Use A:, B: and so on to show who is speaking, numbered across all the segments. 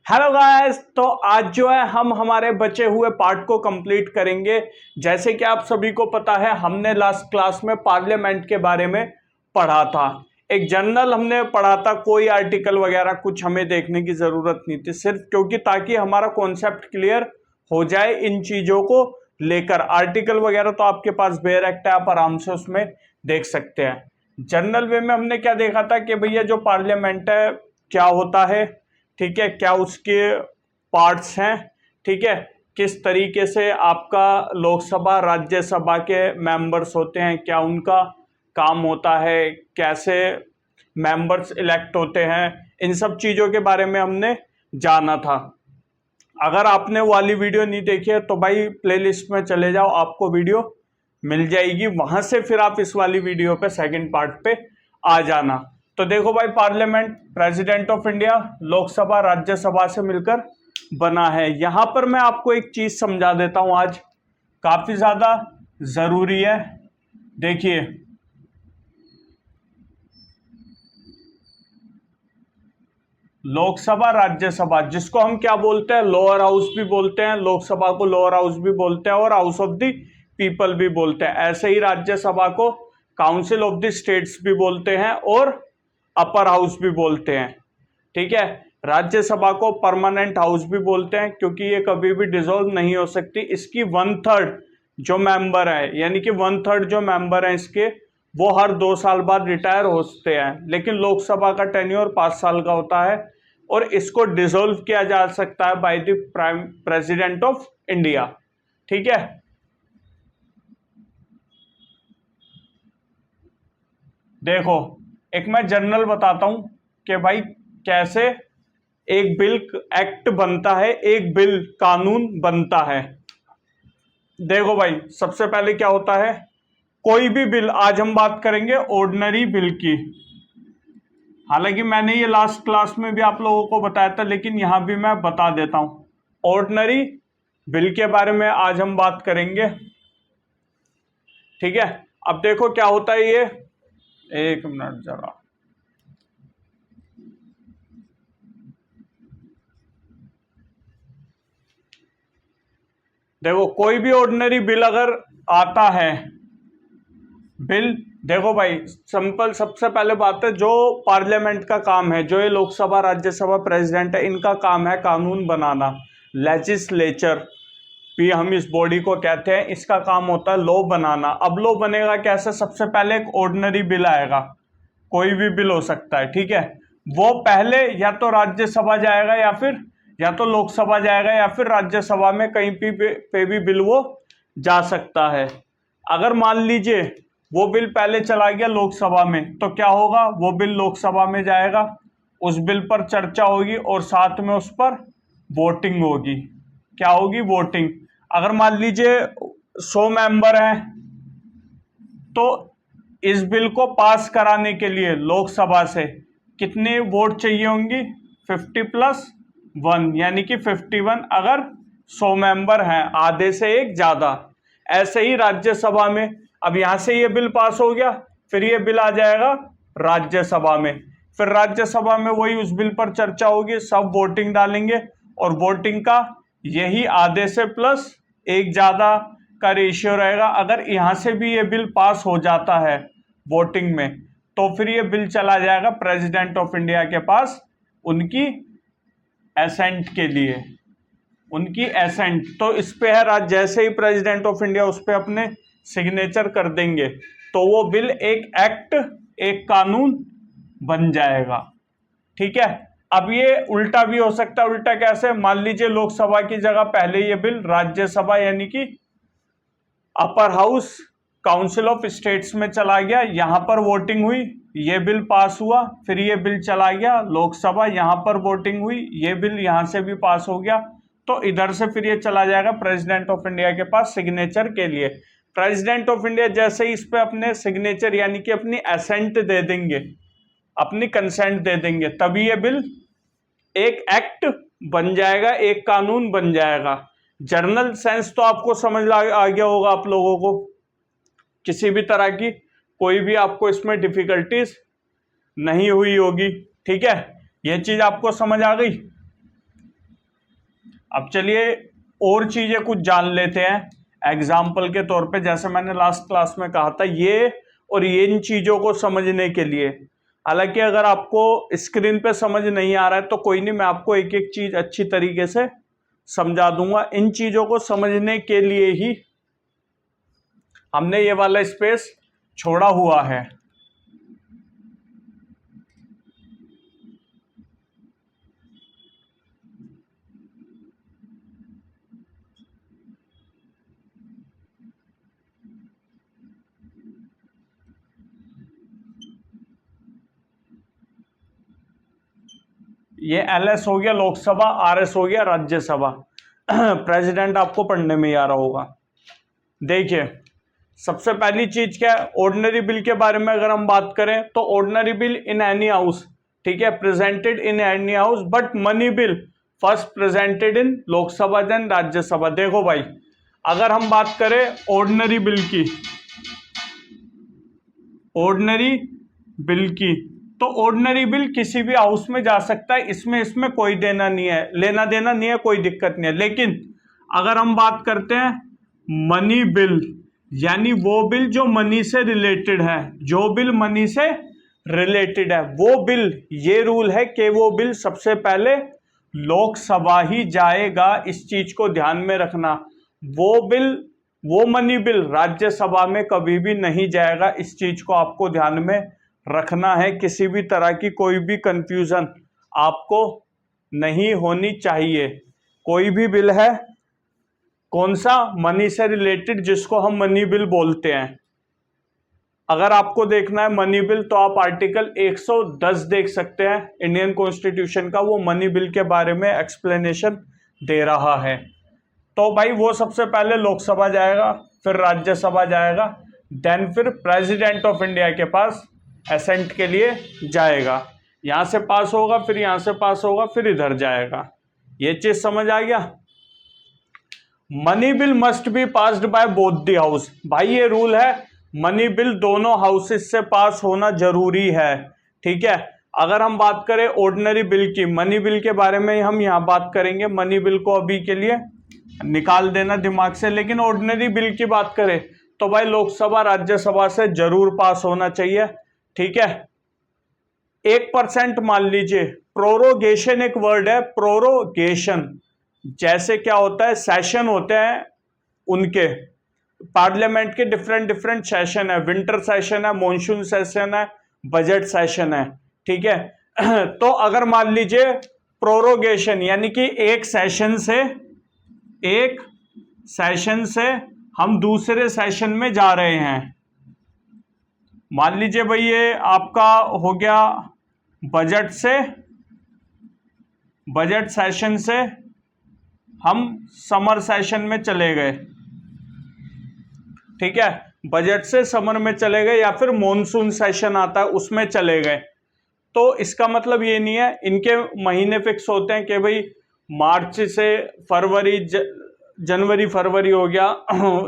A: Hello guys, तो आज जो है हम हमारे बचे हुए पार्ट को कंप्लीट करेंगे। जैसे कि आप सभी को पता है, हमने लास्ट क्लास में पार्लियामेंट के बारे में पढ़ा था। एक जर्नल हमने पढ़ा था, कोई आर्टिकल वगैरह कुछ हमें देखने की जरूरत नहीं थी, सिर्फ क्योंकि ताकि हमारा कॉन्सेप्ट क्लियर हो जाए इन चीजों को लेकर। आर्टिकल वगैरह तो आपके पास बेरेक्ट है, आप आराम से उसमें देख सकते हैं। जर्नल वे में हमने क्या देखा था कि भैया जो पार्लियामेंट है क्या होता है, ठीक है, क्या उसके पार्ट्स हैं, ठीक है, किस तरीके से आपका लोकसभा राज्यसभा के मेंबर्स होते हैं, क्या उनका काम होता है, कैसे मेंबर्स इलेक्ट होते हैं, इन सब चीज़ों के बारे में हमने जाना था। अगर आपने वाली वीडियो नहीं देखी है तो भाई प्लेलिस्ट में चले जाओ, आपको वीडियो मिल जाएगी, वहां से फिर आप इस वाली वीडियो पे सेकंड पार्ट पे आ जाना। तो देखो भाई, parliament president of India Lok Sabha Rajya Sabha से मिलकर बना है। यहां पर मैं आपको एक चीज समझा देता हूं, आज काफी ज्यादा जरूरी है। देखिए, लोकसभा राज्यसभा जिसको हम क्या बोलते हैं, लोअर हाउस भी बोलते हैं, लोकसभा को लोअर हाउस भी बोलते हैं और हाउस ऑफ द पीपल भी बोलते हैं। ऐसे ही राज्यसभा को काउंसिल ऑफ द स्टेट्स भी बोलते हैं और अपर हाउस भी बोलते हैं, ठीक है। राज्यसभा को परमानेंट हाउस भी बोलते हैं क्योंकि ये कभी भी डिसॉल्व नहीं हो सकती। इसकी 1/3 जो मेंबर है, यानी कि 1/3 जो मेंबर है इसके, वो हर 2 साल बाद रिटायर होते हैं। लेकिन लोकसभा का टेन्योर 5 साल का होता है और इसको डिसॉल्व किया जा सकता है by the president of India, ठीक है। देखो, एक मैं जनरल बताता हूं कि भाई कैसे एक बिल एक्ट बनता है, एक बिल कानून बनता है। देखो भाई, सबसे पहले क्या होता है, कोई भी बिल, आज हम बात करेंगे ऑर्डिनरी बिल की। हालांकि मैंने ये लास्ट क्लास में भी आप लोगों को बताया था, लेकिन यहां भी मैं बता देता हूं। ऑर्डिनरी बिल के बारे में आज हम बात करेंगे, ठीक है। अब देखो क्या होता है ये, एक मिनट जरा, देखो कोई भी ऑर्डिनरी बिल अगर आता है, बिल, देखो भाई सिंपल, सबसे पहले बात है, जो पार्लियामेंट का काम है, जो ये लोकसभा राज्यसभा प्रेसिडेंट है, इनका काम है कानून बनाना। लेजिस्लेचर भी हम इस बॉडी को कहते हैं, इसका काम होता है लॉ बनाना। अब लॉ बनेगा कैसे, सबसे पहले एक ऑर्डिनरी बिल आएगा, कोई भी बिल हो सकता है, ठीक है। वो पहले या तो राज्यसभा जाएगा या तो लोकसभा जाएगा या फिर राज्यसभा में कहीं पे भी बिल वो जा सकता है। अगर मान लीजिए वो बिल पहले चला गया लोकसभा में, तो क्या होगा, वो बिल लोकसभा में जाएगा, उस बिल पर चर्चा होगी और साथ में उस पर वोटिंग होगी। क्या होगी, वोटिंग। अगर मान लीजिए 100 मेंबर हैं, तो इस बिल को पास कराने के लिए लोकसभा से कितने वोट चाहिए होंगी, 50+1, यानी कि 51। अगर 100 मेंबर हैं, आधे से एक ज्यादा। ऐसे ही राज्यसभा में, अब यहां से ये बिल पास हो गया, फिर ये बिल आ जाएगा राज्यसभा में, फिर राज्यसभा में वही उस बिल पर चर्चा होगी, सब वोटिंग डालेंगे और वोटिंग का यही आधे से प्लस एक ज्यादा का रेशियो रहेगा। अगर यहां से भी ये बिल पास हो जाता है वोटिंग में, तो फिर ये बिल चला जाएगा प्रेसिडेंट ऑफ इंडिया के पास उनकी एसेंट के लिए, उनकी एसेंट। तो इस पे है, जैसे ही प्रेसिडेंट ऑफ इंडिया उस पे अपने सिग्नेचर कर देंगे, तो वो बिल एक एक्ट, एक कानून बन जाएगा, ठीक है। अब ये उल्टा भी हो सकता है। उल्टा कैसे, मान लीजिए लोकसभा की जगह पहले ये बिल राज्यसभा यानी कि upper house council of states में चला गया, यहां पर वोटिंग हुई, ये बिल पास हुआ, फिर ये बिल चला गया लोकसभा, यहां पर वोटिंग हुई, ये बिल यहां से भी पास हो गया, तो इधर से फिर ये चला जाएगा प्रेसिडेंट ऑफ इंडिया के पास सिग्नेचर के लिए। प्रेसिडेंट ऑफ इंडिया जैसे ही इस पे अपने सिग्नेचर यानी कि अपनी एसेंट दे देंगे, अपनी कंसेंट दे देंगे, तभी ये बिल एक एक्ट बन जाएगा, एक कानून बन जाएगा। जर्नल सेंस तो आपको समझ आ गया होगा आप लोगों को, किसी भी तरह की कोई भी आपको इसमें डिफिकल्टीज नहीं हुई होगी, ठीक है। यह चीज आपको समझ आ गई। अब चलिए और चीजें कुछ जान लेते हैं एग्जाम्पल के तौर पे। जैसे मैंने लास्ट क्लास में कहा था, ये और ये इन चीजों को समझने के लिए, हालांकि अगर आपको स्क्रीन पे समझ नहीं आ रहा है तो कोई नहीं, मैं आपको एक एक चीज अच्छी तरीके से समझा दूंगा। इन चीजों को समझने के लिए ही हमने ये वाला स्पेस छोड़ा हुआ है। ये एलएस हो गया लोकसभा, आरएस हो गया राज्यसभा। प्रेसिडेंट आपको पढ़ने में ही आ रहा होगा। देखिए सबसे पहली चीज क्या है, ऑर्डिनरी बिल के बारे में अगर हम बात करें तो ordinary bill in any house, ठीक है, presented in any house, but money bill first presented in Lok Sabha then Rajya Sabha. देखो भाई, अगर हम बात करें ऑर्डिनरी बिल की, ऑर्डिनरी बिल की, तो ऑर्डिनरी बिल किसी भी हाउस में जा सकता है, इसमें कोई देना नहीं है, लेना देना नहीं है, कोई दिक्कत नहीं है। लेकिन अगर हम बात करते हैं मनी बिल, यानी वो बिल जो मनी से रिलेटेड है, जो बिल मनी से रिलेटेड है वो बिल, ये रूल है कि वो बिल सबसे पहले लोकसभा ही जाएगा। इस चीज को ध्यान में रखना, वो बिल, वो मनी बिल राज्यसभा में कभी भी नहीं जाएगा। इस चीज को आपको ध्यान में रखना है। किसी भी तरह की कोई भी कंफ्यूजन आपको नहीं होनी चाहिए। कोई भी बिल है, कौन सा, मनी से रिलेटेड, जिसको हम मनी बिल बोलते हैं। अगर आपको देखना है मनी बिल तो आप आर्टिकल 110 देख सकते हैं इंडियन कॉन्स्टिट्यूशन का, वो मनी बिल के बारे में एक्सप्लेनेशन दे रहा है। तो भाई वो सबसे पहले लोकसभा जाएगा, फिर राज्यसभा जाएगा, देन फिर प्रेसिडेंट ऑफ इंडिया के पास असेंट के लिए जाएगा। यहां से पास होगा, फिर यहां से पास होगा, फिर इधर जाएगा। ये चीज समझ आ गया। Money bill must be passed by both the house. भाई ये रूल है, मनी बिल दोनों हाउसेस से पास होना जरूरी है, ठीक है। अगर हम बात करें ऑर्डिनरी बिल की, मनी बिल के बारे में हम यहां बात करेंगे, मनी बिल को अभी के लिए निकाल देना दिमाग से। लेकिन ऑर्डिनरी बिल की बात करें तो भाई लोकसभा राज्यसभा से जरूर पास होना चाहिए, ठीक है। 1% मान लीजिए, प्रोरोगेशन एक वर्ड है, प्रोरोगेशन, जैसे क्या होता है, सेशन होते हैं उनके, पार्लियामेंट के डिफरेंट डिफरेंट सेशन है, विंटर सेशन है, मॉनसून सेशन है, बजट सेशन है, ठीक है। तो अगर मान लीजिए प्रोरोगेशन यानी कि एक सेशन से हम दूसरे सेशन में जा रहे हैं। मान लीजिए भाई ये आपका हो गया बजट सेशन से हम समर सेशन में चले गए, ठीक है, बजट से समर में चले गए, या फिर मॉनसून सेशन आता है उसमें चले गए। तो इसका मतलब ये नहीं है, इनके महीने फिक्स होते हैं कि भाई मार्च से फरवरी, जनवरी फरवरी हो गया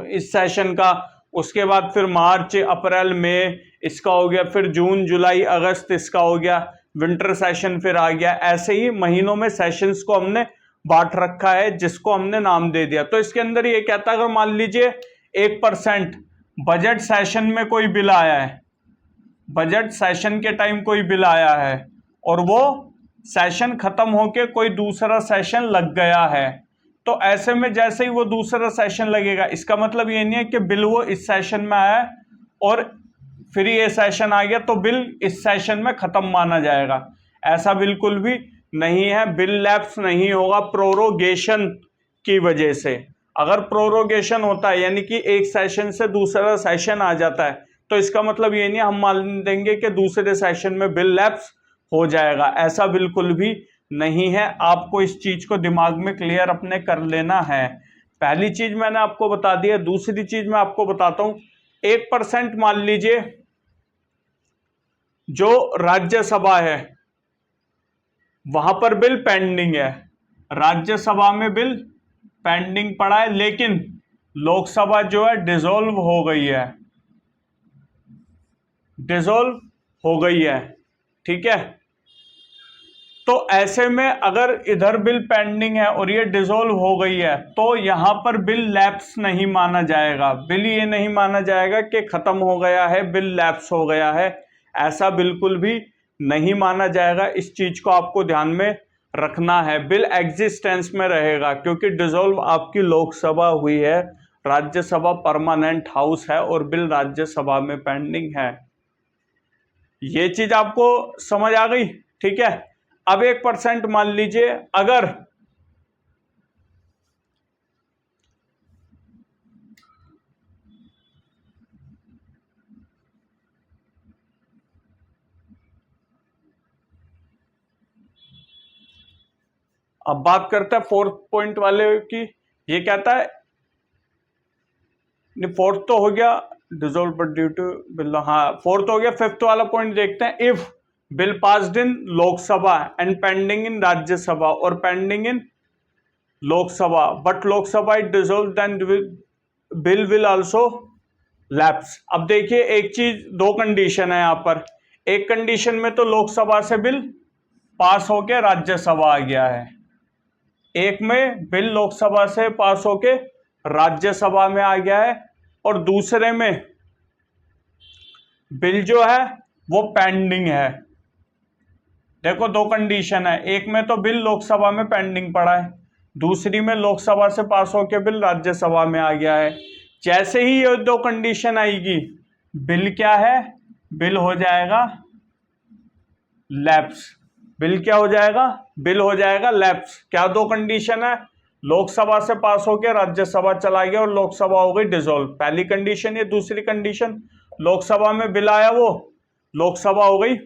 A: इस सेशन का, उसके बाद फिर मार्च अप्रैल मई इसका हो गया, फिर जून जुलाई अगस्त इसका हो गया, विंटर सेशन फिर आ गया। ऐसे ही महीनों में सेशंस को हमने बांट रखा है, जिसको हमने नाम दे दिया। तो इसके अंदर ये कहता है, अगर मान लीजिए 1% बजट सेशन में कोई बिल आया है, बजट सेशन के टाइम कोई बिल आया है और वो सेशन खत्म होके कोई दूसरा सेशन लग गया है, तो ऐसे में जैसे ही वो दूसरा सेशन लगेगा, इसका मतलब ये नहीं है कि बिल वो इस सेशन में आया और फिर ये सेशन आ गया तो बिल इस सेशन में खत्म माना जाएगा। ऐसा बिल्कुल भी नहीं है, बिल लैप्स नहीं होगा प्रोरोगेशन की वजह से। अगर प्रोरोगेशन होता है यानी कि एक सेशन से दूसरा सेशन आ जाता है, तो इसका मतलब ये नहीं हम मान देंगे कि दूसरे सेशन में बिल लैप्स हो जाएगा, ऐसा बिल्कुल भी नहीं है। आपको इस चीज को दिमाग में क्लियर अपने कर लेना है। पहली चीज मैंने आपको बता दी है। दूसरी चीज मैं आपको बताता हूं, 1% मान लीजिए जो राज्यसभा है वहां पर बिल पेंडिंग है, राज्यसभा में बिल पेंडिंग पड़ा है, लेकिन लोकसभा जो है डिसॉल्व हो गई है, डिसॉल्व हो गई है, ठीक है। तो ऐसे में अगर इधर बिल पेंडिंग है और ये डिसॉल्व हो गई है तो यहां पर बिल लैप्स नहीं माना जाएगा। बिल ये नहीं माना जाएगा कि खत्म हो गया है, बिल लैप्स हो गया है, ऐसा बिल्कुल भी नहीं माना जाएगा। इस चीज को आपको ध्यान में रखना है। बिल एग्जिस्टेंस में रहेगा क्योंकि डिसॉल्व आपकी लोकसभा हुई है, राज्यसभा परमानेंट हाउस है और बिल राज्यसभा में पेंडिंग है। ये चीज आपको समझ आ गई? ठीक है। अब 1% मान लीजिए अगर अब बात करते हैं 4th पॉइंट वाले की। ये कहता है, फोर्थ तो हो गया dissolve but due to bill, हाँ 4th हो गया। 5th वाला पॉइंट देखते हैं। If bill passed in Lok Sabha and pending in Rajya Sabha और pending in Lok Sabha but Lok Sabha is dissolve then bill will also lapse. अब देखिए एक चीज, दो कंडीशन है यहां पर। एक कंडीशन में तो लोकसभा से बिल पास होके राज्यसभा आ गया है, एक में बिल लोकसभा से पास होके राज्यसभा में आ गया है और दूसरे में बिल जो है वो पेंडिंग है। देखो दो कंडीशन है, एक में तो बिल लोकसभा में पेंडिंग पड़ा है, दूसरी में लोकसभा से पास होके बिल राज्यसभा में आ गया है। जैसे ही ये दो कंडीशन आएगी, बिल क्या है, बिल हो जाएगा लैप्स। बिल क्या हो जाएगा, बिल हो जाएगा लैप्स। क्या दो कंडीशन है, लोकसभा से पास होकर राज्यसभा चला गया और लोकसभा हो गई डिसॉल्व, पहली कंडीशन। ये दूसरी कंडीशन, लोकसभा में बिल आया, वो लोकसभा हो गई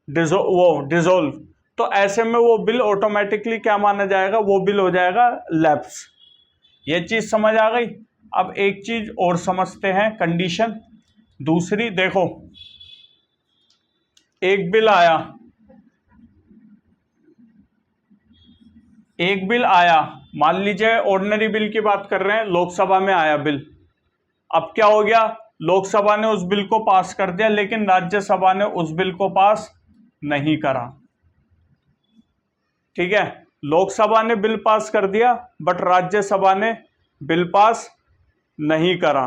A: डिसॉल्व। तो ऐसे में वो बिल ऑटोमेटिकली क्या माना जाएगा, वो बिल हो जाएगा लैप्स। ये चीज समझ आ गई। अब एक चीज और समझते हैं, कंडीशन दूसरी। देखो एक बिल आया, एक बिल आया, मान लीजिए ऑर्डिनरी बिल की बात कर रहे हैं, लोकसभा में आया बिल। अब क्या हो गया, लोकसभा ने उस बिल को पास कर दिया लेकिन राज्यसभा ने उस बिल को पास नहीं करा। ठीक है, लोकसभा ने बिल पास कर दिया बट राज्यसभा ने बिल पास नहीं करा,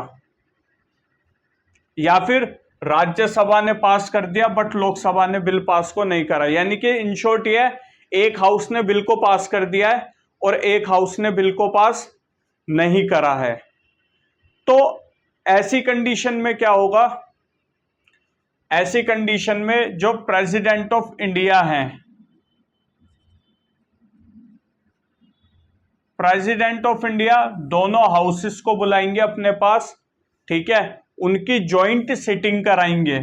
A: या फिर राज्यसभा ने पास कर दिया बट लोकसभा ने बिल पास को नहीं करा। यानी कि इन शॉर्ट ये है, एक हाउस ने बिल को पास कर दिया है और एक हाउस ने बिल को पास नहीं करा है। तो ऐसी कंडीशन में क्या होगा, ऐसी कंडीशन में जो प्रेसिडेंट ऑफ इंडिया हैं, प्रेसिडेंट ऑफ इंडिया दोनों हाउसेस को बुलाएंगे अपने पास। ठीक है, उनकी जॉइंट सिटिंग कराएंगे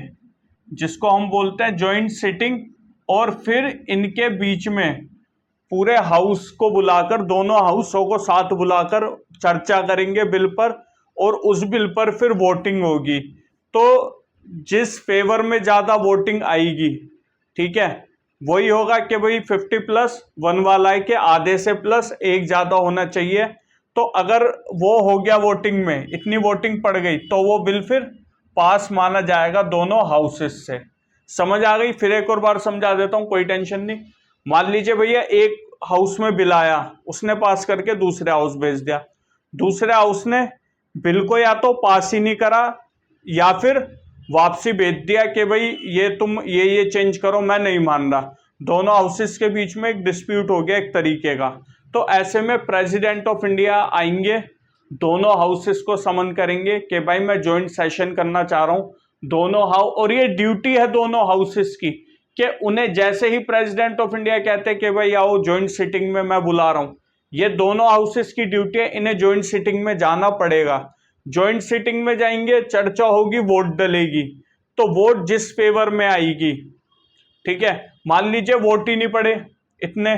A: जिसको हम बोलते हैं जॉइंट सिटिंग, और फिर इनके बीच में पूरे हाउस को बुलाकर, दोनों हाउसों को साथ बुलाकर चर्चा करेंगे बिल पर, और उस बिल पर फिर वोटिंग होगी। तो जिस फेवर में ज्यादा वोटिंग आएगी, ठीक है, वही होगा कि भाई 50+1 वाला है कि आधे से प्लस एक ज्यादा होना चाहिए। तो अगर वो हो गया वोटिंग में, इतनी वोटिंग पड़ गई, तो वो बिल फिर पास माना जाएगा दोनों हाउसेस से। समझ आ गई? फिर एक और बार समझा देता हूं, कोई टेंशन नहीं। मान लीजिए भैया एक हाउस में बिल आया, उसने पास करके दूसरे हाउस भेज दिया, दूसरे हाउस ने बिल को या तो पास ही नहीं करा या फिर वापसी भेज दिया कि भाई ये तुम ये चेंज करो, मैं नहीं मान रहा। दोनों हाउसेस के बीच में एक डिस्प्यूट हो गया एक तरीके का। तो ऐसे में प्रेसिडेंट ऑफ इंडिया आएंगे, दोनों हाउसेस को समन करेंगे कि भाई मैं ज्वाइंट सेशन करना चाह रहा हूं दोनों हाउस, और ये ड्यूटी है दोनों हाउसेस की कि उन्हें जैसे ही प्रेसिडेंट ऑफ इंडिया कहते हैं कि भाई आओ ज्वाइंट सिटिंग में, मैं बुला रहा हूं, ये दोनों हाउसेस की ड्यूटी है, इन्हें ज्वाइंट सिटिंग में जाना पड़ेगा। ज्वाइंट सिटिंग में जाएंगे, चर्चा होगी, वोट डलेगी, तो वोट जिस फेवर में आएगी, ठीक है, मान लीजिए वोट ही नहीं पड़े, इतने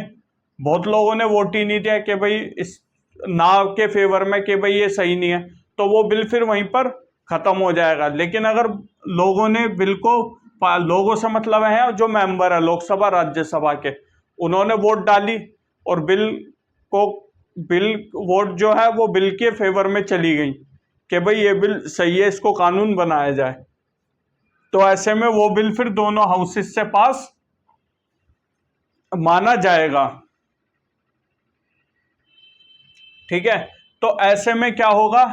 A: बहुत लोगों ने वोट ही नहीं दिया कि भाई इस ना के फेवर में कि भाई ये सही नहीं है, तो वो बिल फिर वहीं पर खत्म हो जाएगा। लेकिन अगर लोगों ने बिल को, लोगों से मतलब है जो मेंबर है लोकसभा राज्यसभा के, उन्होंने वोट डाली और बिल वोट जो है वो बिल के फेवर में चली गई कि भाई ये बिल सही है, इसको कानून बनाया जाए, तो ऐसे में वो बिल फिर दोनों हाउसेस से पास माना जाएगा। ठीक है, तो ऐसे में क्या होगा,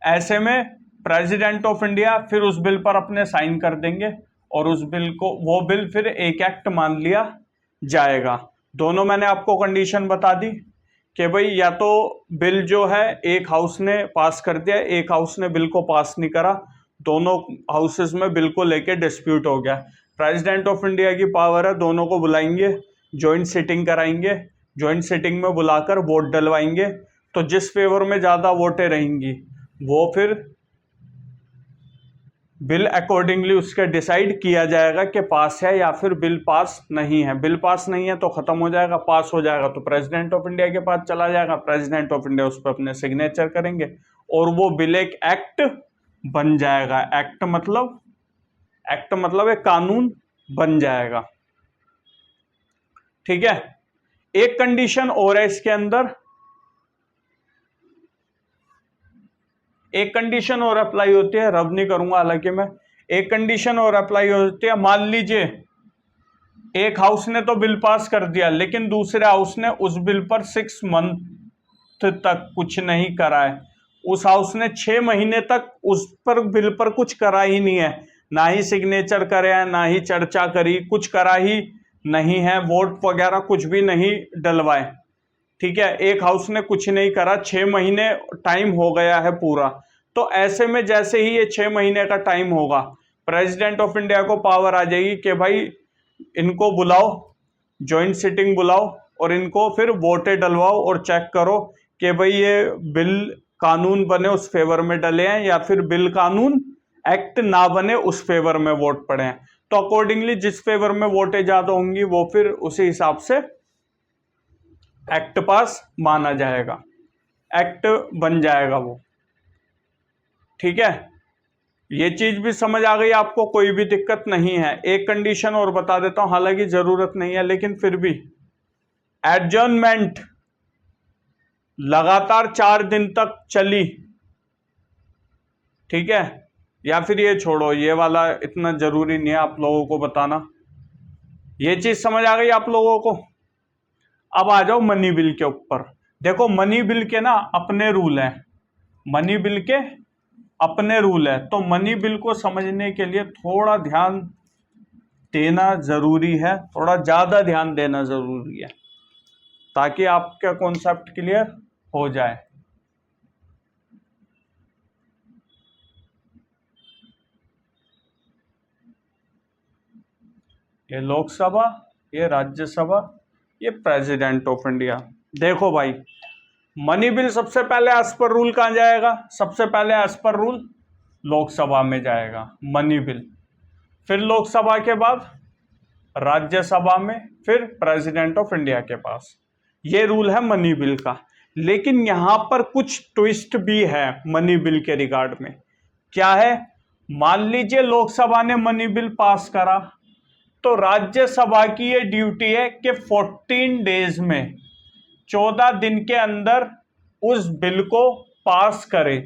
A: ऐसे में प्रेसिडेंट ऑफ इंडिया फिर उस बिल पर अपने साइन कर देंगे और उस बिल को, वो बिल फिर एक एक्ट मान लिया जाएगा। दोनों मैंने आपको कंडीशन बता दी कि भाई या तो बिल जो है एक हाउस ने पास कर दिया, एक हाउस ने बिल को पास नहीं करा, दोनों हाउसेस में बिल को लेके डिस्प्यूट हो गया। प्रेसिडेंट ऑफ इंडिया की पावर है, दोनों को बुलाएंगे, जॉइंट सिटिंग कराएंगे, जॉइंट सिटिंग में बुलाकर वोट डलवाएंगे, तो जिस फेवर में ज्यादा वोटें रहेंगी वो फिर बिल अकॉर्डिंगली उसके डिसाइड किया जाएगा कि पास है या फिर बिल पास नहीं है। बिल पास नहीं है तो खत्म हो जाएगा, पास हो जाएगा तो प्रेसिडेंट ऑफ इंडिया के पास चला जाएगा, प्रेसिडेंट ऑफ इंडिया उस पर अपने सिग्नेचर करेंगे और वो बिल एक एक्ट बन जाएगा। एक्ट मतलब एक कानून बन जाएगा। ठीक है, एक कंडीशन और है इसके अंदर, एक कंडीशन और अप्लाई होती है, रब नहीं करूंगा हालांकि मैं, एक कंडीशन और अप्लाई होती है। मान लीजिए एक हाउस ने तो बिल पास कर दिया लेकिन दूसरे हाउस ने उस बिल पर 6 मंथ तक कुछ नहीं करा है, उस हाउस ने 6 महीने तक उस पर बिल पर कुछ करा ही नहीं है, ना ही सिग्नेचर करे हैं, ना ही चर्चा करी, कुछ करा ही नहीं है, वोट वगैरह कुछ भी नहीं डलवाए। ठीक है, एक हाउस ने कुछ नहीं करा, 6 महीने टाइम हो गया है पूरा, तो ऐसे में जैसे ही ये 6 महीने का टाइम होगा, प्रेसिडेंट ऑफ इंडिया को पावर आ जाएगी कि भाई इनको बुलाओ, जॉइंट सिटिंग बुलाओ और इनको फिर वोटें डलवाओ और चेक करो कि भाई ये बिल कानून बने उस फेवर में डले हैं या फिर बिल कानून एक्ट ना बने उस फेवर में वोट पड़े हैं। तो अकॉर्डिंगली जिस फेवर में वोटें ज्यादा होंगी वो फिर उसी हिसाब से एक्ट पास माना जाएगा, एक्ट बन जाएगा वो। ठीक है, ये चीज भी समझ आ गई आपको, कोई भी दिक्कत नहीं है। एक कंडीशन और बता देता हूं, हालांकि जरूरत नहीं है लेकिन फिर भी, एडजर्नमेंट लगातार 4 दिन तक चली। ठीक है, या फिर ये छोड़ो, ये वाला इतना जरूरी नहीं है आप लोगों को बताना, ये चीज समझ आ गई आप लोगों को। अब आ जाओ मनी बिल के ऊपर। देखो मनी बिल के ना अपने रूल हैं, मनी बिल के अपने रूल है, तो मनी बिल को समझने के लिए थोड़ा ध्यान देना जरूरी है, थोड़ा ज्यादा ध्यान देना जरूरी है ताकि आपका कॉन्सेप्ट क्लियर हो जाए। ये लोकसभा, ये राज्यसभा, ये प्रेसिडेंट ऑफ इंडिया। देखो भाई, मनी बिल सबसे पहले एज पर रूल कहां जाएगा, सबसे पहले एज पर रूल लोकसभा में जाएगा मनी बिल, फिर लोकसभा के बाद राज्यसभा में, फिर प्रेसिडेंट ऑफ इंडिया के पास। ये रूल है मनी बिल का। लेकिन यहां पर कुछ ट्विस्ट भी है मनी बिल के रिगार्ड में। क्या है, मान लीजिए लोकसभा ने मनी बिल पास करा तो राज्यसभा की ये ड्यूटी है कि 14 डेज में, 14 दिन के अंदर उस बिल को पास करे।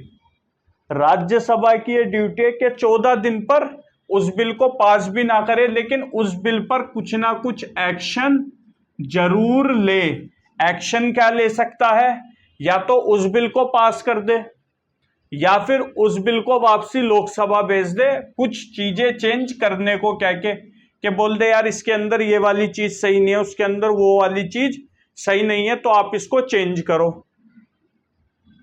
A: राज्यसभा की ये ड्यूटी है कि 14 दिन पर उस बिल को पास भी ना करे लेकिन उस बिल पर कुछ ना कुछ एक्शन जरूर ले। एक्शन क्या ले सकता है, या तो उस बिल को पास कर दे या फिर उस बिल को वापसी लोकसभा भेज दे, कुछ चीजें चेंज करने को कह के बोल दे यार इसके अंदर ये वाली चीज सही नहीं है, उसके अंदर वो वाली चीज सही नहीं है, तो आप इसको चेंज करो।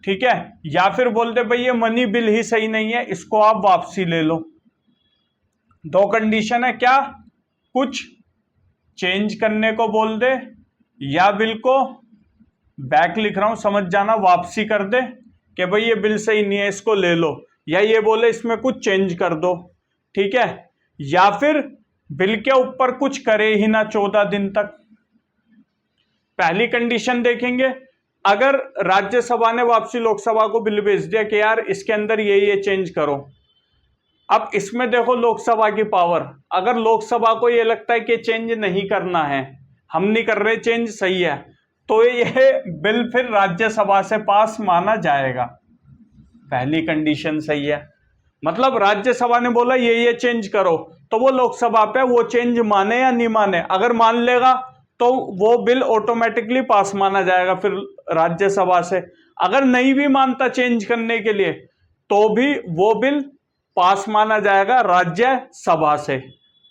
A: ठीक है, या फिर बोल दे भाई ये मनी बिल ही सही नहीं है, इसको आप वापसी ले लो। 2 कंडीशन है, क्या, कुछ चेंज करने को बोल दे या बिल को, बैक लिख रहा हूं समझ जाना, वापसी कर दे कि भाई ये बिल सही नहीं है इसको ले लो, या ये बोले इसमें कुछ चेंज कर दो। ठीक है, या फिर बिल के ऊपर कुछ करे ही ना 14 दिन तक। पहली कंडीशन देखेंगे, अगर राज्यसभा ने वापसी लोकसभा को बिल भेज दिया कि यार इसके अंदर ये चेंज करो। अब इसमें देखो लोकसभा की पावर, अगर लोकसभा को ये लगता है कि चेंज नहीं करना है, हम नहीं कर रहे चेंज, सही है, तो ये बिल फिर राज्यसभा से पास माना जाएगा। पहली कंडीशन सही है, मतलब राज्यसभा ने बोला ये चेंज करो तो वो लोकसभा पे वो चेंज माने या नहीं माने, अगर मान लेगा तो वो बिल ऑटोमेटिकली पास माना जाएगा फिर राज्यसभा से। अगर नहीं भी मानता चेंज करने के लिए तो भी वो बिल पास माना जाएगा राज्यसभा से।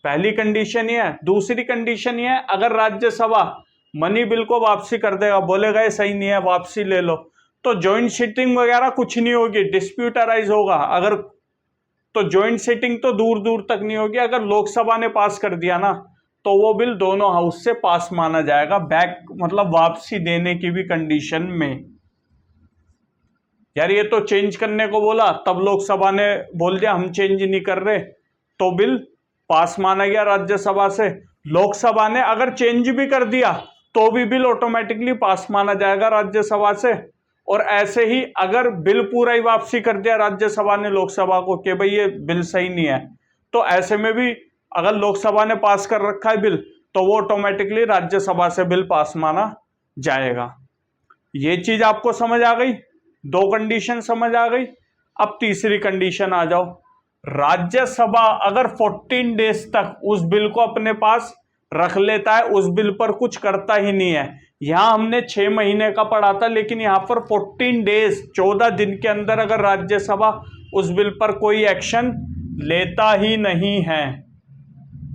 A: पहली कंडीशन ये है। दूसरी कंडीशन ये है, अगर राज्यसभा मनी बिल को वापसी कर देगा, बोलेगा ये सही नहीं है वापसी ले लो, तो ज्वाइंट सिटिंग वगैरह कुछ नहीं होगी, डिस्प्यूट अराइज होगा। अगर तो ज्वाइंट सिटिंग तो दूर दूर तक नहीं होगी। अगर लोकसभा ने पास कर दिया ना तो वो बिल दोनों हाउस से पास माना जाएगा, बैक मतलब वापसी देने की भी कंडीशन में। यार ये तो चेंज करने को बोला, तब लोकसभा ने बोल दिया हम चेंज नहीं कर रहे, तो बिल पास माना गया राज्यसभा से। लोकसभा ने अगर चेंज भी कर दिया तो भी बिल ऑटोमेटिकली पास माना जाएगा राज्यसभा से। और ऐसे ही अगर बिल पूरा ही वापसी कर दिया राज्यसभा ने लोकसभा को कि भाई ये बिल सही नहीं है, तो ऐसे में भी अगर लोकसभा ने पास कर रखा है बिल तो वो ऑटोमेटिकली राज्यसभा से बिल पास माना जाएगा। ये चीज आपको समझ आ गई, दो कंडीशन समझ आ गई। अब तीसरी कंडीशन आ जाओ। राज्यसभा अगर 14 डेज तक उस बिल को अपने पास रख लेता है, उस बिल पर कुछ करता ही नहीं है। यहां हमने 6 महीने का पढ़ा था, लेकिन यहां पर 14 डेज 14 दिन के अंदर अगर राज्यसभा उस बिल पर कोई एक्शन लेता ही नहीं है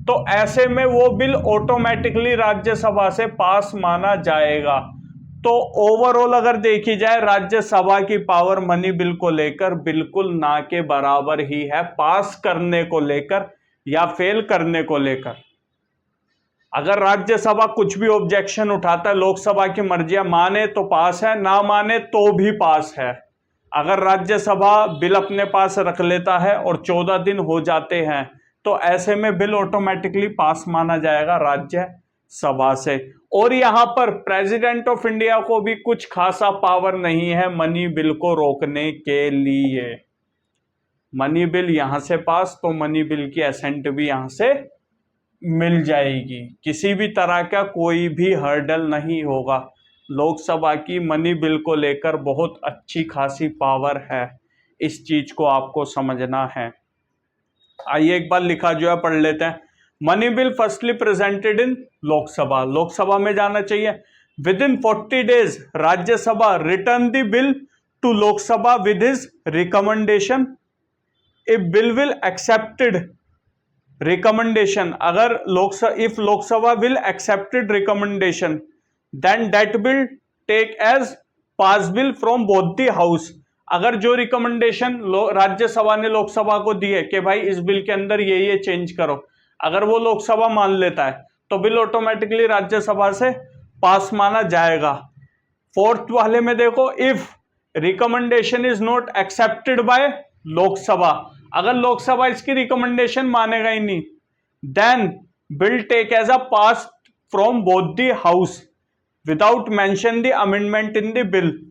A: तो ऐसे में वो बिल ऑटोमेटिकली राज्यसभा से पास माना जाएगा। तो ओवरऑल अगर देखी जाए राज्यसभा की पावर मनी बिल को लेकर बिल्कुल ना के बराबर ही है, पास करने को लेकर या फेल करने को लेकर। अगर राज्यसभा कुछ भी ऑब्जेक्शन उठाता है, लोकसभा की मर्जियां माने तो पास है, ना माने तो भी पास है। अगर राज्यसभा बिल अपने पास रख लेता है और 14 दिन हो जाते हैं तो ऐसे में बिल ऑटोमेटिकली पास माना जाएगा राज्यसभा से। और यहां पर प्रेसिडेंट ऑफ इंडिया को भी कुछ खासा पावर नहीं है मनी बिल को रोकने के लिए। मनी बिल यहां से पास तो मनी बिल की एसेंट भी यहां से मिल जाएगी, किसी भी तरह का कोई भी हर्डल नहीं होगा। लोकसभा की मनी बिल को लेकर बहुत अच्छी खासी पावर है, इस चीज को आपको समझना है। आइए एक बार लिखा जो है पढ़ लेते हैं। Money bill firstly presented in Lok Sabha, Lok Sabha में जाना चाहिए। Within 40 days Rajya Sabha return the bill to Lok Sabha with his recommendation. If bill will accepted recommendation, अगर if Lok Sabha will accepted recommendation then that bill take as pass bill from both the house. अगर जो recommendation Rajya Sabha ने लोकसभा को दी है कि भाई इस bill के अंदर ये चेंज करो, अगर वो लोकसभा मान लेता है तो बिल ऑटोमेटिकली राज्यसभा से पास माना जाएगा। फोर्थ वाले में देखो, if recommendation is not accepted by Lok Sabha, अगर लोकसभा इसकी रिकमेंडेशन मानेगा ही नहीं, then bill take as a pass from both the house without mention the amendment in the bill.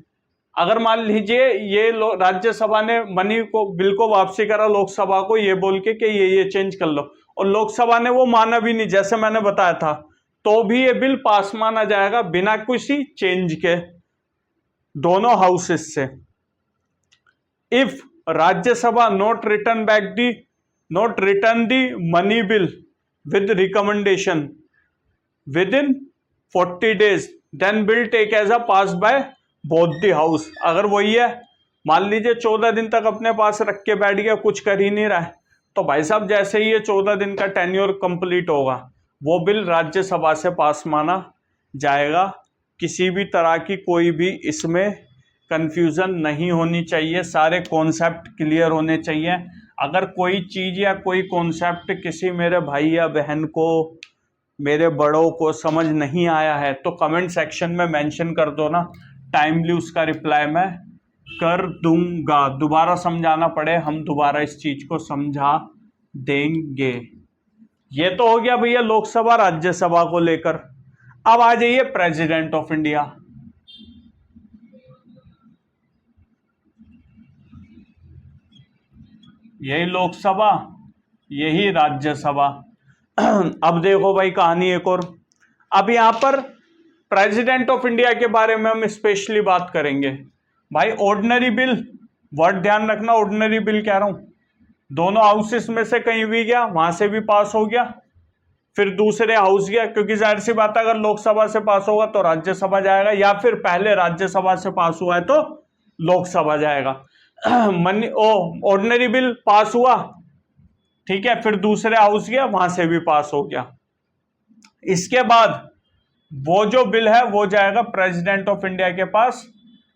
A: अगर मान लीजिए ये राज्यसभा ने मनी को बिल को वापसी करा लोकसभा को ये बोल के कि ये चेंज कर लो, और लोकसभा ने वो माना भी नहीं जैसे मैंने बताया था, तो भी ये बिल पास माना जाएगा बिना किसी चेंज के दोनों हाउसेस से। If Rajya Sabha not return the money bill with recommendation within 40 days then bill take as a pass by both the house. अगर वही है, मान लीजिए 14 दिन तक अपने पास रख के बैठ गया, कुछ कर ही नहीं रहा है, तो भाई साहब जैसे ही ये 14 दिन का टेन्योर कंप्लीट होगा वो बिल राज्यसभा से पास माना जाएगा। किसी भी तरह की कोई भी इसमें कंफ्यूजन नहीं होनी चाहिए, सारे कॉन्सेप्ट क्लियर होने चाहिए। अगर कोई चीज या कोई कॉन्सेप्ट किसी मेरे भाई या बहन को, मेरे बड़ों को समझ नहीं आया है तो कमेंट सेक्शन में मेंशन कर दो ना, टाइमली उसका रिप्लाई मैं कर दूंगा। दोबारा समझाना पड़े हम दोबारा इस चीज को समझा देंगे। ये तो हो गया भैया लोकसभा राज्यसभा को लेकर। अब आ जाइए प्रेसिडेंट ऑफ इंडिया। यही लोकसभा, यही राज्यसभा। अब देखो भाई कहानी एक और। अब यहां पर प्रेसिडेंट ऑफ इंडिया के बारे में हम स्पेशली बात करेंगे। भाई ऑर्डिनरी बिल, वर्ड ध्यान रखना, ऑर्डिनरी बिल कह रहा हूं, दोनों हाउसेस में से कहीं भी गया वहां से भी पास हो गया, फिर दूसरे हाउस गया, क्योंकि जाहिर सी बात है अगर लोकसभा से पास होगा तो राज्यसभा जाएगा, या फिर पहले राज्यसभा से पास हुआ है तो लोकसभा जाएगा। मनी ऑर्डिनरी बिल पास हुआ, ठीक है, फिर दूसरे हाउस गया, वहां से भी पास हो गया। इसके बाद वो जो बिल है वो जाएगा प्रेसिडेंट ऑफ इंडिया के पास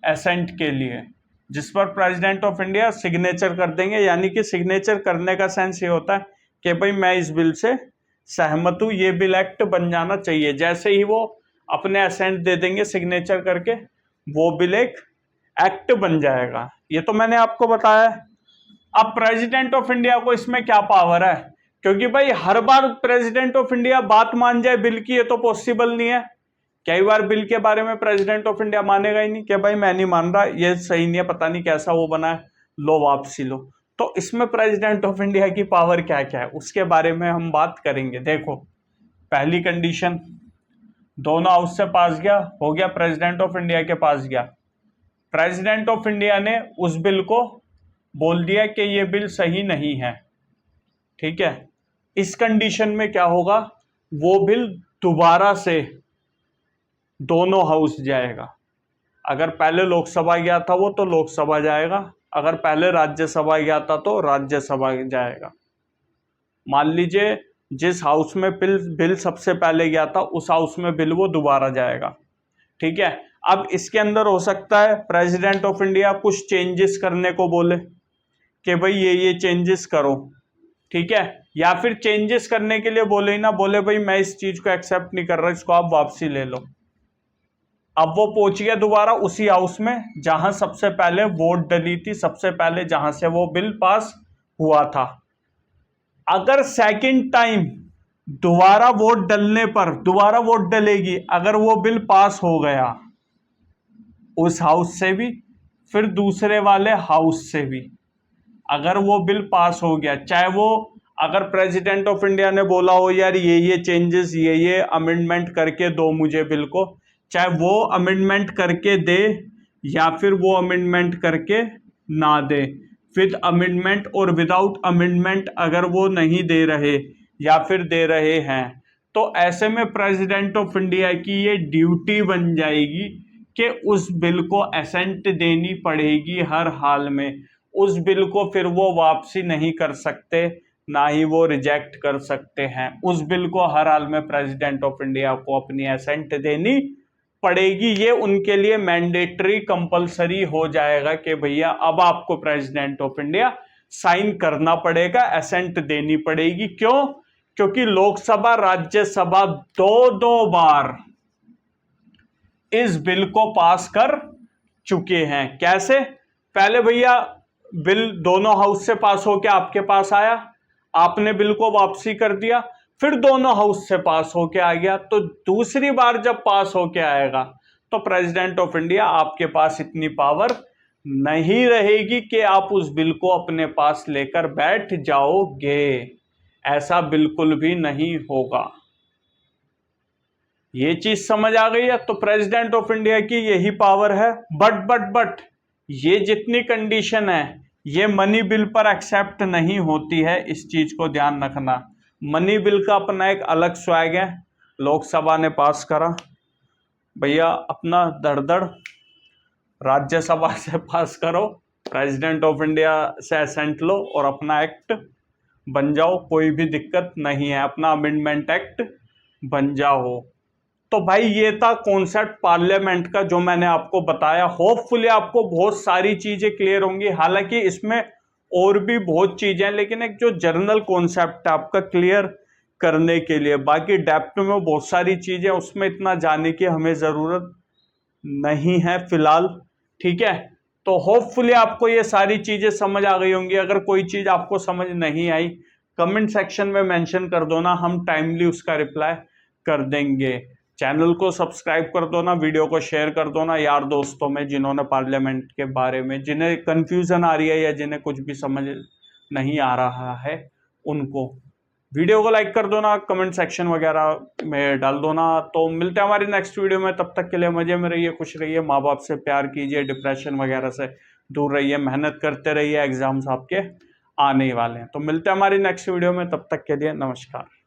A: एसेंट के लिए, जिस पर प्रेसिडेंट ऑफ इंडिया सिग्नेचर कर देंगे। यानी कि सिग्नेचर करने का सेंस ये होता है कि भाई मैं इस बिल से सहमत हूं, ये बिल एक्ट बन जाना चाहिए। जैसे ही वो अपने एसेंट दे देंगे सिग्नेचर करके, वो बिल एक एक्ट बन जाएगा। ये तो मैंने आपको बताया। अब प्रेसिडेंट ऑफ इंडिया को इसमें क्या पावर है, क्योंकि भाई हर बार प्रेसिडेंट ऑफ इंडिया बात मान जाए बिल की, ये तो पॉसिबल नहीं है। कई बार बिल के बारे में प्रेसिडेंट ऑफ इंडिया मानेगा ही नहीं कि भाई मैं नहीं मान रहा, ये सही नहीं है, पता नहीं कैसा वो बना है, लो वापसी लो। तो इसमें प्रेसिडेंट ऑफ इंडिया की पावर क्या क्या है उसके बारे में हम बात करेंगे। देखो, पहली कंडीशन, दोनों हाउस से पास गया, हो गया, प्रेसिडेंट ऑफ इंडिया के पास गया। प्रेसिडेंट ऑफ इंडिया ने उस बिल को बोल दिया कि ये बिल सही नहीं है, ठीक है। इस कंडीशन में क्या होगा, वो बिल दोबारा से दोनों हाउस जाएगा। अगर पहले लोकसभा गया था वो तो लोकसभा जाएगा, अगर पहले राज्यसभा गया था तो राज्यसभा जाएगा। मान लीजिए जिस हाउस में बिल सबसे पहले गया था उस हाउस में बिल वो दोबारा जाएगा, ठीक है। अब इसके अंदर हो सकता है प्रेसिडेंट ऑफ इंडिया कुछ चेंजेस करने को बोले कि भाई ये चेंजेस करो, ठीक है, या फिर चेंजेस करने के लिए बोले ही ना, बोले भाई मैं इस चीज को एक्सेप्ट नहीं कर रहा, इसको आप वापसी ले लो। अब वो पहुंच गया दोबारा उसी हाउस में जहां सबसे पहले वोट डली थी, सबसे पहले जहां से वो बिल पास हुआ था। अगर सेकंड टाइम दोबारा वोट डलने पर दोबारा वोट डलेगी, अगर वो बिल पास हो गया उस हाउस से भी, फिर दूसरे वाले हाउस से भी, अगर वो बिल पास हो गया, चाहे वो अगर प्रेसिडेंट ऑफ इंडिया ने बोला हो यार ये चेंजेस, ये अमेंडमेंट करके दो मुझे बिल को, चाहे वो अमेंडमेंट करके दे या फिर वो अमेंडमेंट करके ना दे, विद अमेंडमेंट और विदाउट अमेंडमेंट अगर वो नहीं दे रहे या फिर दे रहे हैं, तो ऐसे में प्रेसिडेंट ऑफ इंडिया की ये ड्यूटी बन जाएगी कि उस बिल को एसेंट देनी पड़ेगी हर हाल में। उस बिल को फिर वो वापसी नहीं कर सकते, ना ही वो रिजेक्ट कर सकते हैं। उस बिल को हर हाल में प्रेसिडेंट ऑफ इंडिया को अपनी एसेंट देनी पड़ेगी। ये उनके लिए मैंडेटरी कंपलसरी हो जाएगा कि भैया अब आपको प्रेसिडेंट ऑफ इंडिया साइन करना पड़ेगा, एसेंट देनी पड़ेगी। क्यों? क्योंकि लोकसभा राज्यसभा दो बार इस बिल को पास कर चुके हैं। कैसे? पहले भैया बिल दोनों हाउस से पास होकर आपके पास आया, आपने बिल को वापसी कर दिया, फिर दोनों हाउस से पास होके आ गया, तो दूसरी बार जब पास होके आएगा तो प्रेसिडेंट ऑफ इंडिया आपके पास इतनी पावर नहीं रहेगी कि आप उस बिल को अपने पास लेकर बैठ जाओगे। ऐसा बिल्कुल भी नहीं होगा। ये चीज समझ आ गई है? तो प्रेसिडेंट ऑफ इंडिया की यही पावर है। बट ये जितनी कंडीशन है ये मनी बिल पर एक्सेप्ट नहीं होती है, इस चीज को ध्यान रखना। मनी बिल का अपना एक अलग स्वैग है। लोकसभा ने पास करा, भैया अपना धड़ राज्यसभा से पास करो, प्रेसिडेंट ऑफ इंडिया से एसेंट लो और अपना एक्ट बन जाओ, कोई भी दिक्कत नहीं है, अपना अमेंडमेंट एक्ट बन जाओ। तो भाई ये था कॉन्सेप्ट पार्लियामेंट का जो मैंने आपको बताया। होपफुली आपको बहुत सारी चीजें क्लियर होंगी। हालांकि इसमें और भी बहुत चीजें हैं, लेकिन एक जो जनरल कॉन्सेप्ट है आपका क्लियर करने के लिए, बाकी डेप्थ में बहुत सारी चीजें, उसमें इतना जाने की हमें जरूरत नहीं है फिलहाल, ठीक है। तो होपफुली आपको ये सारी चीजें समझ आ गई होंगी। अगर कोई चीज आपको समझ नहीं आई कमेंट सेक्शन में मेंशन कर दो ना, हम टाइमली उसका रिप्लाई कर देंगे। चैनल को सब्सक्राइब कर दो ना, वीडियो को शेयर कर दो ना यार दोस्तों में, जिन्होंने पार्लियामेंट के बारे में, जिन्हें कंफ्यूजन आ रही है या जिन्हें कुछ भी समझ नहीं आ रहा है, उनको वीडियो को लाइक कर दो ना, कमेंट सेक्शन वगैरह में डाल दो ना। तो मिलते हैं हमारी नेक्स्ट वीडियो में, तब तक के लिए मजे में रहिए, खुश रहिए, माँ बाप से प्यार कीजिए, डिप्रेशन वगैरह से दूर रहिए, मेहनत करते रहिए, एग्जाम्स आपके आने ही वाले हैं। तो मिलते हैं हमारी नेक्स्ट वीडियो में, तब तक के लिए नमस्कार।